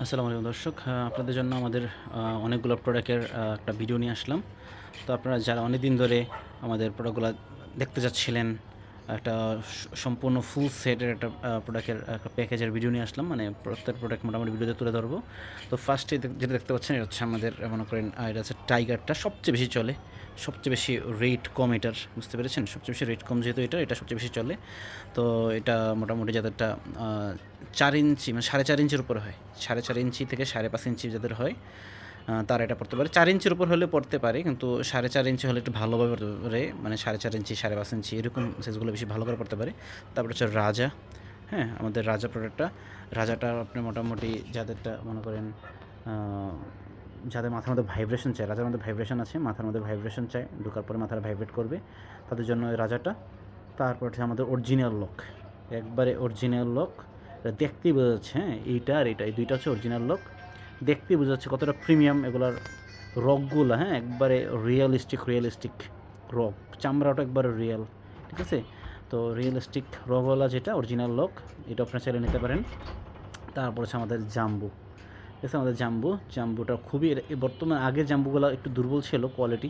আসসালামু আলাইকুম দর্শক। আপনাদের জন্য আমাদের অনেকগুলো প্রোডাক্টের একটা ভিডিও নিয়ে আসলাম। তো আপনারা যারা অনেকদিন ধরে আমাদের প্রোডাক্টগুলো দেখতে যাচ্ছিলেন, একটা সম্পূর্ণ ফুল সেটের একটা প্রোডাক্টের একটা প্যাকেজের ভিডিও নিয়ে আসলাম। মানে প্রত্যেক প্রোডাক্ট মোটামুটি ভিডিওতে তুলে ধরবো। তো ফার্স্টে যেটা দেখতে পাচ্ছেন এটা হচ্ছে আমাদের মনে করেন এটা হচ্ছে টাইগারটা সবচেয়ে বেশি চলে, সবচেয়ে বেশি রেট কম এটার, বুঝতে পেরেছেন? সবচেয়ে বেশি রেট কম যেহেতু এটা সবচেয়ে বেশি চলে। তো এটা মোটামুটি যাদেরটা 4 ইঞ্চি মানে 4.5 ইঞ্চির উপরে হয়, 4.5 ইঞ্চি থেকে 5.5 ইঞ্চি যাদের হয় তারা এটা পড়তে পারে। 4 ইঞ্চির উপর হলে পড়তে পারে, কিন্তু 4.5 ইঞ্চি হলে একটু ভালোভাবে পড়তে পারে। মানে 4.5 ইঞ্চি 5.5 ইঞ্চি এরকম সাইজগুলো বেশি ভালো করে পড়তে পারে। তারপর হচ্ছে রাজা। হ্যাঁ, আমাদের রাজা প্রোডাক্টটা, রাজাটা আপনি মোটামুটি যাদেরটা মনে করেন যাদের মাথার মধ্যে ভাইব্রেশন চাই, রাজার মধ্যে ভাইব্রেশন আছে, মাথার মধ্যে ভাইব্রেশন চাই, ঢোকার পরে মাথাটা ভাইব্রেট করবে, তাদের জন্য ওই রাজাটা। তারপর হচ্ছে আমাদের অরিজিনাল লক, একবারে অরিজিনাল লক। এটা দেখতেই বোঝা যাচ্ছে, হ্যাঁ, এইটা আর এইটা, এই দুইটা হচ্ছে অরিজিনাল লক। দেখতেই বোঝা যাচ্ছে কতটা প্রিমিয়াম এগুলার রকগুলো, হ্যাঁ, একবারে রিয়েলিস্টিক রক, চামড়াটা একবারে রিয়েল, ঠিক আছে? তো রিয়েলিস্টিক রকওয়ালা যেটা অরিজিনাল লক, এটা আপনারা চাইলে নিতে পারেন। তারপর হচ্ছে আমাদের জাম্বু, ঠিক আছে? আমাদের জাম্বুটা খুবই বর্তমানে, আগের জাম্বুগুলো একটু দুর্বল ছিল কোয়ালিটি,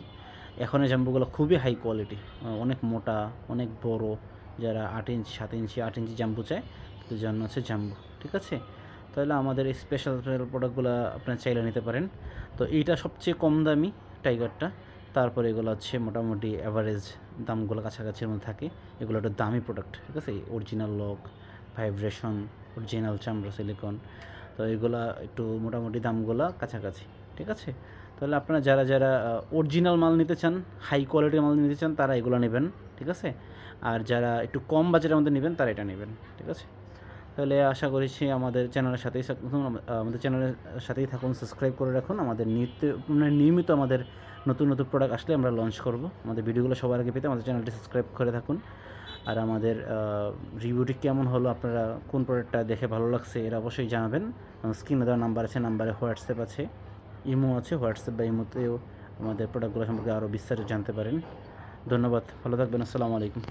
এখনের জাম্বুগুলো খুবই হাই কোয়ালিটি, অনেক মোটা, অনেক বড়। যারা 8 ইঞ্চি 7 ইঞ্চি 8 ইঞ্চি জাম্বু চায় তাদের জন্য হচ্ছে জাম্বু, ঠিক আছে? তাহলে আমাদের এই স্পেশাল প্রোডাক্টগুলো আপনারা চাইলে নিতে পারেন। তো এইটা সবচেয়ে কম দামি টাইগারটা। তারপরে এগুলো হচ্ছে মোটামুটি অ্যাভারেজ দামগুলো কাছাকাছির মধ্যে থাকে। এগুলো একটা দামি প্রোডাক্ট, ঠিক আছে? অরিজিনাল লক, ভাইব্রেশন, অরিজিনাল চামড়া, সিলিকন। তো এগুলা একটু মোটামুটি দামগুলা কাছাকাছি, ঠিক আছে? তাহলে আপনারা যারা যারা অরিজিনাল মাল নিতে চান, হাই কোয়ালিটির মাল নিতে চান, তারা এগুলো নেবেন, ঠিক আছে? আর যারা একটু কম বাজেটের মধ্যে নেবেন তারা এটা নেবেন, ঠিক আছে? তাহলে আশা করছি আমাদের চ্যানেলের সাথেই থাকুন, আমাদের চ্যানেলের সাথেই থাকুন, সাবস্ক্রাইব করে রাখুন। আমাদের নিয়মিত আমাদের নতুন নতুন প্রোডাক্ট আসলে আমরা লঞ্চ করব। আমাদের ভিডিওগুলো সবার আগে পেতে আমাদের চ্যানেলটি সাবস্ক্রাইব করে থাকুন। আর আমাদের রিভিউটি কেমন হলো, আপনারা কোন প্রোডাক্টটা দেখে ভালো লাগছে এটা অবশ্যই জানাবেন। স্ক্রিনে দেওয়া নাম্বার আছে, নাম্বারে হোয়াটসঅ্যাপ আছে, ইমো আছে, হোয়াটসঅ্যাপ বা ইমোতেও আমাদের প্রোডাক্টগুলো সম্পর্কে আরও বিস্তারিত জানতে পারেন। ধন্যবাদ, ভালো থাকবেন, আসসালামু আলাইকুম।